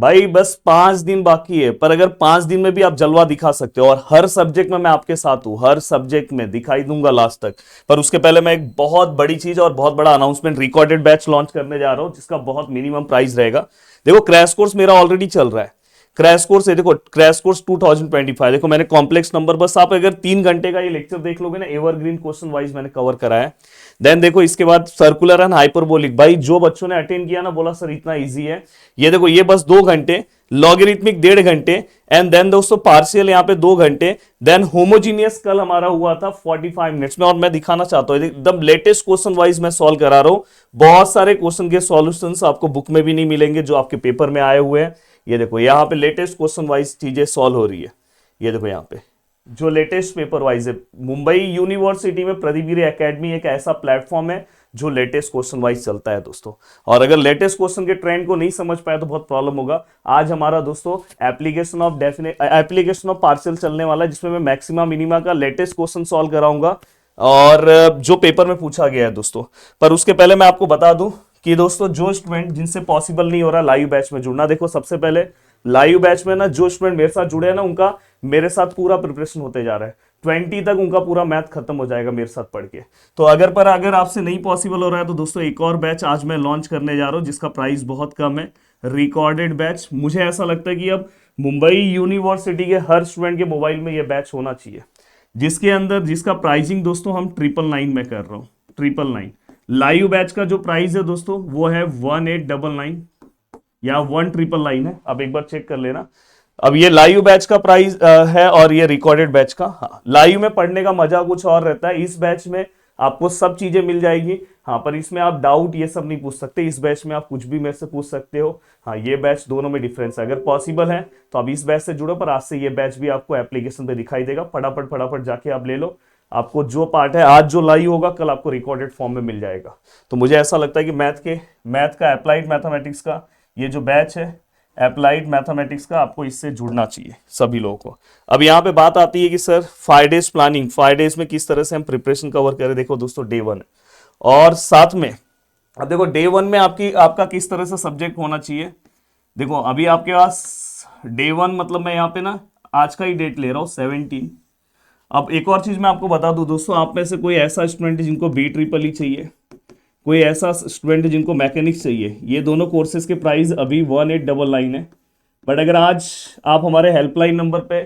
भाई बस 5 दिन बाकी है, पर अगर 5 दिन में भी आप जलवा दिखा सकते हो, और हर सब्जेक्ट में मैं आपके साथ हूं, हर सब्जेक्ट में दिखाई दूंगा लास्ट तक। पर उसके पहले मैं एक बहुत बड़ी चीज और बहुत बड़ा अनाउंसमेंट, रिकॉर्डेड बैच लॉन्च करने जा रहा हूं, जिसका बहुत मिनिमम प्राइस रहेगा। देखो क्रैश कोर्स मेरा ऑलरेडी चल रहा है। क्रैश कोर्स है, देखो क्रैश कोर्स 2025, देखो मैंने कॉम्प्लेक्स नंबर, बस आप अगर 3 घंटे का ये लेक्चर देख लोगे ना, एवरग्रीन क्वेश्चन वाइज मैंने कवर करा है। देन देखो इसके बाद सर्कुलर एंड हाइपरबोलिक, भाई जो बच्चों ने अटेंड किया ना, बोला सर इतना इजी है। ये देखो ये बस 2 घंटे, लॉगरिथमिक 1.5 घंटे, एंड देन दोस्तों पार्शियल यहाँ पे 2 घंटे, देन होमोजीनियस कल हमारा हुआ था 45 मिनट्स में। और मैं दिखाना चाहता हूँ एकदम लेटेस्ट क्वेश्चन वाइज मैं सॉल्व करा रहा हूँ। बहुत सारे क्वेश्चन के सॉल्यूशंस आपको बुक में भी नहीं मिलेंगे जो आपके पेपर में आए हुए हैं। ये देखो यहाँ पे लेटेस्ट क्वेश्चन वाइज चीजें सॉल्व हो रही है। ये देखो यहाँ पे जो लेटेस्ट पेपर वाइज है, मुंबई यूनिवर्सिटी में प्रदीप गिरी एकेडमी एक ऐसा प्लेटफॉर्म है जो लेटेस्ट क्वेश्चन वाइज चलता है दोस्तों। और अगर लेटेस्ट क्वेश्चन के ट्रेंड को नहीं समझ पाए तो बहुत प्रॉब्लम होगा। आज हमारा दोस्तों एप्लीकेशन ऑफ पार्शियल चलने वाला है, जिसमें मैं मैक्सिमा मिनिमा का लेटेस्ट क्वेश्चन सॉल्व कराऊंगा, और जो पेपर में पूछा गया है दोस्तों। पर उसके पहले मैं आपको बता दूं कि दोस्तों जो स्टूडेंट जिनसे पॉसिबल नहीं हो रहा लाइव बैच में जुड़ना, देखो सबसे पहले लाइव बैच में ना जो स्टूडेंट मेरे साथ जुड़े हैं ना, उनका मेरे साथ पूरा प्रिपरेशन होते जा रहा है। 20 तक उनका पूरा मैथ खत्म हो जाएगा मेरे साथ पढ़ के। तो अगर आपसे नहीं पॉसिबल हो रहा है तो दोस्तों एक और बैच आज मैं लॉन्च करने जा रहा हूँ, जिसका प्राइस बहुत कम है, रिकॉर्डेड बैच। मुझे ऐसा लगता है कि अब मुंबई यूनिवर्सिटी के हर स्टूडेंट के मोबाइल में यह बैच होना चाहिए, जिसके अंदर जिसका प्राइसिंग दोस्तों हम 999 में कर रहा हूँ। 999 लाइव बैच का जो प्राइस है दोस्तों वो है 1899 या 1999 है। अब एक बार चेक कर लेना। अब ये लाइव बैच का प्राइस है और ये रिकॉर्डेड बैच का। हाँ, लाइव में पढ़ने का मजा कुछ और रहता है। इस बैच में आपको सब चीजें मिल जाएगी। हाँ, पर इसमें आप डाउट ये सब नहीं पूछ सकते। इस बैच में आप कुछ भी मेरे से पूछ सकते हो। हाँ, ये बैच दोनों में डिफरेंस है। अगर पॉसिबल है तो आप इस बैच से जुड़ो, पर आज से ये बैच भी आपको एप्लीकेशन पे दिखाई देगा। फटाफट जाके आप ले लो। आपको जो पार्ट है आज जो लाइव होगा, कल आपको रिकॉर्डेड फॉर्म में मिल जाएगा। तो मुझे ऐसा लगता है कि मैथ का अप्लाइड मैथमेटिक्स का ये जो बैच है, अप्लाइड मैथमेटिक्स का, आपको इससे जुड़ना चाहिए सभी लोगों को। अब यहाँ पे बात आती है कि सर 5 डेज प्लानिंग, 5 डेज में किस तरह से हम प्रिपरेशन कवर करें। देखो दोस्तों डे 1 और साथ में अब देखो डे 1 में आपका किस तरह से सब्जेक्ट होना चाहिए। देखो अभी आपके पास डे 1 मतलब मैं यहाँ पे ना आज का ही डेट ले रहा हूँ 17। अब एक और चीज मैं आपको बता दूं दोस्तों, आप में से कोई ऐसा स्टूडेंट है जिनको BEE चाहिए, कोई ऐसा स्टूडेंट है जिनको मैकेनिक्स चाहिए, ये दोनों कोर्सेज के प्राइस अभी 1899 है। बट अगर आज आप हमारे हेल्पलाइन नंबर पे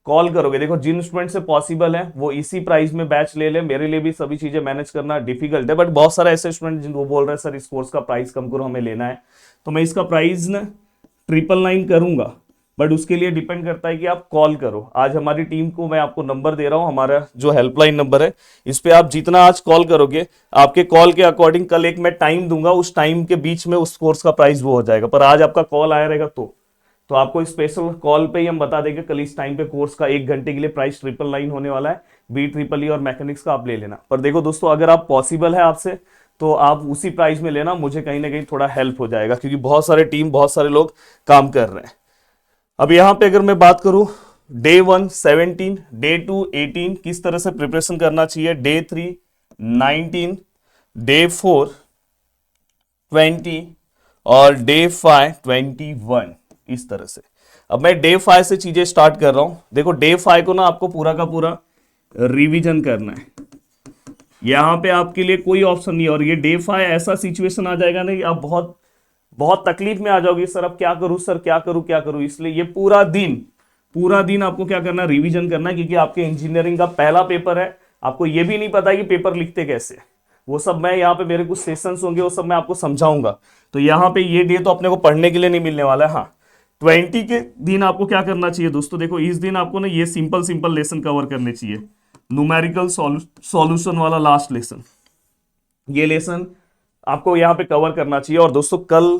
कॉल करोगे, देखो जिन स्टूडेंट से पॉसिबल है वो इसी प्राइस में बैच ले ले। मेरे लिए भी सभी चीजें मैनेज करना डिफिकल्ट है, बट बहुत सारे ऐसे स्टूडेंट जिनको बोल रहे हैं सर इस कोर्स का प्राइस कम करो, हमें लेना है, तो मैं इसका प्राइस ना 999 करूंगा। बट उसके लिए डिपेंड करता है कि आप कॉल करो। आज हमारी टीम को मैं आपको नंबर दे रहा हूं, हमारा जो हेल्पलाइन नंबर है, इस पे आप जितना आज कॉल करोगे, आपके कॉल के अकॉर्डिंग कल एक मैं टाइम दूंगा, उस टाइम के बीच में उस कोर्स का प्राइस वो हो जाएगा। पर आज आपका कॉल आया रहेगा तो आपको स्पेशल कॉल पे ही हम बता देंगे कल इस टाइम पे कोर्स का 1 घंटे के लिए प्राइस 999 होने वाला है। BEE और मैकेनिक्स का आप ले लेना। पर देखो दोस्तों, अगर आप पॉसिबल है आपसे तो आप उसी प्राइस में लेना, मुझे कहीं ना कहीं थोड़ा हेल्प हो जाएगा, क्योंकि बहुत सारे लोग काम कर रहे हैं। अब यहां पे अगर मैं बात करूं डे 1 17, डे 2 18 किस तरह से प्रिपरेशन करना चाहिए, डे 3 19, डे 4 20 और डे 5 21, इस तरह से। अब मैं डे 5 से चीजें स्टार्ट कर रहा हूं। देखो डे 5 को ना आपको पूरा का पूरा रिवीजन करना है। यहां पे आपके लिए कोई ऑप्शन नहीं है। और ये डे 5 ऐसा सिचुएशन आ जाएगा ना कि आप बहुत तकलीफ में आ जाओगे, सर अब क्या करूं, सर क्या करूं। इसलिए ये पूरा दिन आपको क्या करना है, रिवीजन करना है, क्योंकि आपके इंजीनियरिंग का पहला पेपर है। आपको ये भी नहीं पता कि पेपर लिखते कैसे, वो सब मैं यहाँ पे मेरे कुछ सेशंस होंगे, वो सब मैं आपको समझाऊंगा। तो यहाँ पे ये डे तो अपने को पढ़ने के लिए नहीं मिलने वाला है। हाँ, 20 के दिन आपको क्या करना चाहिए दोस्तों, देखो इस दिन आपको ना ये सिंपल लेसन कवर करने चाहिए। न्यूमेरिकल सॉल्यूशन वाला लास्ट लेसन, ये लेसन आपको यहाँ पे कवर करना चाहिए। और दोस्तों कल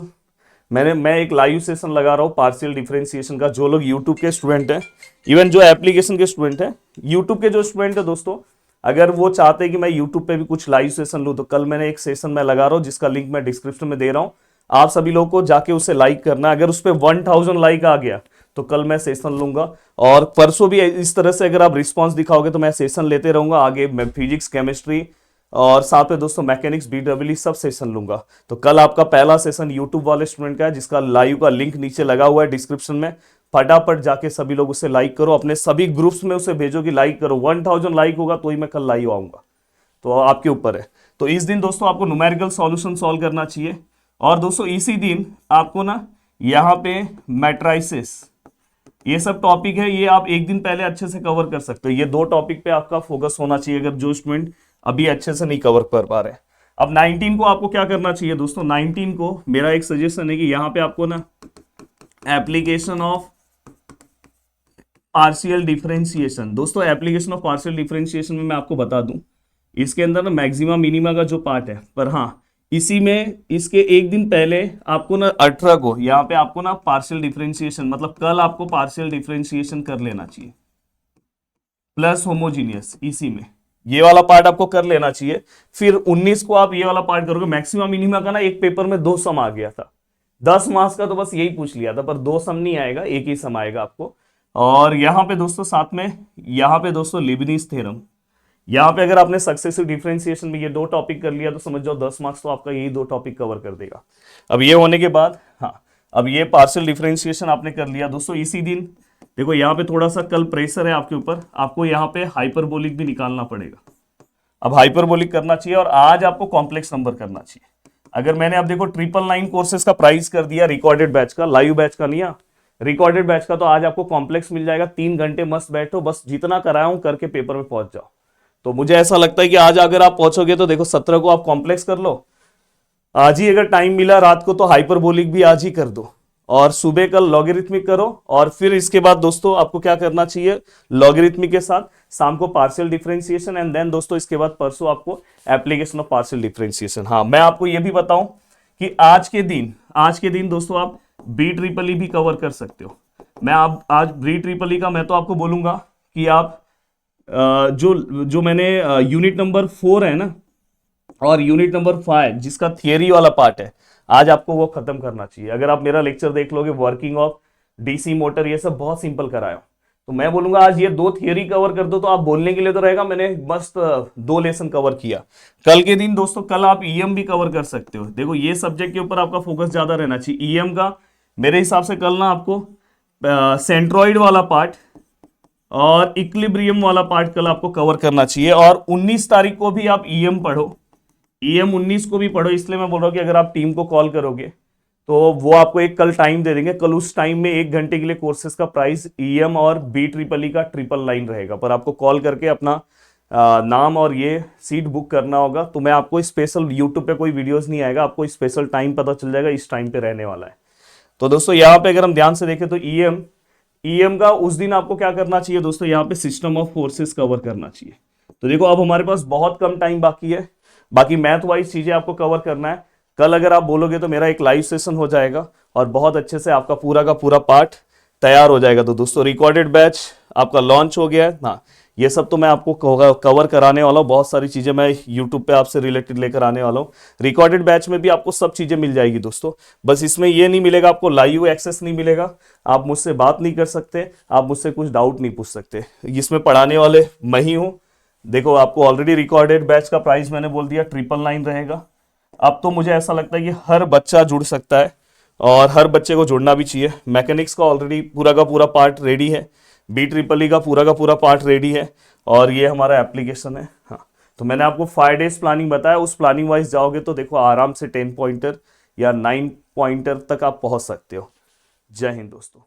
मैं एक लाइव सेशन लगा रहा हूँ पार्शियल डिफरेंशिएशन का। जो लोग यूट्यूब के स्टूडेंट हैं, इवन जो एप्लीकेशन के स्टूडेंट हैं, यूट्यूब के जो स्टूडेंट है दोस्तों, अगर वो चाहते हैं कि मैं यूट्यूब पे भी कुछ लाइव सेशन लूँ, तो कल मैंने एक सेशन मैं लगा रहा हूँ, जिसका लिंक मैं डिस्क्रिप्शन में दे रहा हूँ। आप सभी लोगों को जाके उसे लाइक करना। अगर उस पर 1000 लाइक आ गया तो कल मैं सेशन लूंगा। और परसों भी इस तरह से अगर आप रिस्पॉन्स दिखाओगे तो मैं सेशन लेते रहूंगा आगे। मैं फिजिक्स, केमिस्ट्री, और साथ में दोस्तों मैकेनिक्स BEE सब सेशन लूंगा। तो कल आपका पहला सेशन यूट्यूब वाले स्टूडेंट का है, जिसका लाइव का लिंक नीचे लगा हुआ है डिस्क्रिप्शन में। फटाफट जाके सभी लोग उसे लाइक करो, अपने सभी ग्रुप्स में उसे भेजो कि लाइक करो। 1000 लाइक होगा तो ही मैं कल लाइव आऊंगा, तो आपके ऊपर है। तो इस दिन दोस्तों आपको न्यूमेरिकल सॉल्यूशन सॉल्व करना चाहिए। और दोस्तों इसी दिन आपको ना यहाँ पे मैट्राइसिस, ये सब टॉपिक है, ये आप एक दिन पहले अच्छे से कवर कर सकते हो। ये 2 टॉपिक पे आपका फोकस होना चाहिए अगर जो स्टूडेंट अभी अच्छे से नहीं कवर कर पा रहे। अब 19 को आपको क्या करना चाहिए दोस्तों, 19 को मेरा एक सजेशन है कि यहाँ पे आपको ना एप्लीकेशन ऑफ पार्शियल डिफरेंशिएशन, दोस्तों एप्लीकेशन ऑफ पार्शियल डिफरेंशिएशन में मैं आपको बता दूं, इसके अंदर ना मैक्सिमा मिनिमा का जो पार्ट है, पर हाँ इसी में इसके एक दिन पहले आपको ना 18 को यहाँ पे आपको ना पार्शियल डिफरेंशिएशन, मतलब कल आपको पार्शियल डिफरेंशिएशन कर लेना चाहिए प्लस होमोजीनियस, इसी में ये वाला पार्ट आपको कर लेना चाहिए। फिर 19 को आप ये वाला पार्ट करोगे। मैक्सिमा मिनिमा का ना एक पेपर में 2 सम आ गया था, 10 मार्क्स का, तो बस यही पूछ लिया था, पर 2 सम नहीं आएगा, एक ही सम आएगा आपको। और यहाँ पे दोस्तों साथ में यहाँ पे दोस्तों लीबनिज थ्योरम, यहाँ पे अगर आपने सक्सेसिव डिफरेंशिएशन में ये 2 टॉपिक कर लिया तो समझ जाओ 10 मार्क्स तो आपका यही 2 टॉपिक कवर कर देगा। अब ये होने के बाद हाँ, अब ये पार्शियल डिफरेंशिएशन आपने कर लिया दोस्तों। इसी दिन देखो यहाँ पे थोड़ा सा कल प्रेशर है आपके ऊपर, आपको यहाँ पे हाइपरबोलिक भी निकालना पड़ेगा। अब हाइपरबोलिक करना चाहिए और आज आपको कॉम्प्लेक्स नंबर करना चाहिए। अगर मैंने अब देखो 999 कोर्सेज का प्राइस कर दिया रिकॉर्डेड बैच का, लाइव बैच का नहीं, रिकॉर्डेड बैच का, तो आज आपको कॉम्प्लेक्स मिल जाएगा। 3 घंटे मस्त बैठो, बस जितना कराया हूं करके पेपर में पहुंच जाओ। तो मुझे ऐसा लगता है कि आज अगर आप पहुंचोगे तो देखो 17 को आप कॉम्प्लेक्स कर लो, आज ही अगर टाइम मिला रात को तो हाइपरबोलिक भी आज ही कर दो, और सुबह कल लॉगरिथमिक करो। और फिर इसके बाद दोस्तों आपको क्या करना चाहिए, लॉगरिथमिक के साथ शाम को पार्शियल डिफरेंशिएशन, एंड देन दोस्तों इसके बाद परसों आपको एप्लीकेशन ऑफ पार्शियल डिफरेंशिएशन। हाँ, मैं आपको ये भी बताऊं कि आज के दिन दोस्तों आप BEE भी कवर कर सकते हो। मैं आप आज BEE का मैं तो आपको बोलूंगा कि आप जो मैंने यूनिट नंबर 4 है ना, और यूनिट नंबर 5 जिसका थियरी वाला पार्ट है, आज आपको वो खत्म करना चाहिए। अगर आप मेरा लेक्चर देख लोगे, वर्किंग ऑफ DC मोटर, ये सब बहुत सिंपल कराया, तो मैं बोलूंगा आज ये 2 थियरी कवर कर दो, तो आप बोलने के लिए तो रहेगा मैंने मस्त 2 लेसन कवर किया। कल के दिन दोस्तों, कल आप EM भी कवर कर सकते हो। देखो ये सब्जेक्ट के ऊपर आपका फोकस ज्यादा रहना चाहिए। EM का मेरे हिसाब से कल ना आपको सेंट्रॉइड वाला पार्ट और इक्विलिब्रियम वाला पार्ट कल आपको कवर करना चाहिए। और 19 तारीख को भी आप EM पढ़ो, EM 19 को भी पढ़ो। इसलिए मैं बोल रहा हूँ कि अगर आप टीम को कॉल करोगे तो वो आपको एक कल टाइम दे देंगे। कल उस टाइम में 1 घंटे के लिए कोर्सेज का प्राइस EM और BEE का 999 रहेगा, पर आपको कॉल करके अपना नाम और ये सीट बुक करना होगा। तो मैं आपको स्पेशल यूट्यूब पे कोई वीडियोस नहीं आएगा, आपको स्पेशल टाइम पता चल जाएगा, इस टाइम पे रहने वाला है। तो दोस्तों यहाँ पे अगर हम ध्यान से देखें तो EM का उस दिन आपको क्या करना चाहिए दोस्तों, यहाँ पे सिस्टम ऑफ फोर्सेस कवर करना चाहिए। तो देखो अब हमारे पास बहुत कम टाइम बाकी है, बाकी मैथ वाइज चीजें आपको कवर करना है। कल अगर आप बोलोगे तो मेरा एक लाइव सेशन हो जाएगा और बहुत अच्छे से आपका पूरा का पूरा पार्ट तैयार हो जाएगा। तो दोस्तों रिकॉर्डेड बैच आपका लॉन्च हो गया है ना, ये सब तो मैं आपको कवर कराने वाला हूँ। बहुत सारी चीजें मैं यूट्यूब पे आपसे रिलेटेड लेकर आने वाला हूँ। रिकॉर्डेड बैच में भी आपको सब चीजें मिल जाएगी दोस्तों, बस इसमें ये नहीं मिलेगा आपको लाइव एक्सेस नहीं मिलेगा, आप मुझसे बात नहीं कर सकते, आप मुझसे कुछ डाउट नहीं पूछ सकते। इसमें पढ़ाने वाले मैं ही हूँ। देखो आपको ऑलरेडी रिकॉर्डेड बैच का प्राइस मैंने बोल दिया 999 रहेगा। अब तो मुझे ऐसा लगता है कि हर बच्चा जुड़ सकता है और हर बच्चे को जुड़ना भी चाहिए। मैकेनिक्स का ऑलरेडी पूरा का पूरा पार्ट रेडी है, BEE का पूरा पार्ट रेडी है, और ये हमारा एप्लीकेशन है। हाँ, तो मैंने आपको 5 डेज प्लानिंग बताया, उस प्लानिंग वाइज जाओगे तो देखो आराम से 10 पॉइंटर या 9 पॉइंटर तक आप पहुंच सकते हो। जय हिंद दोस्तों।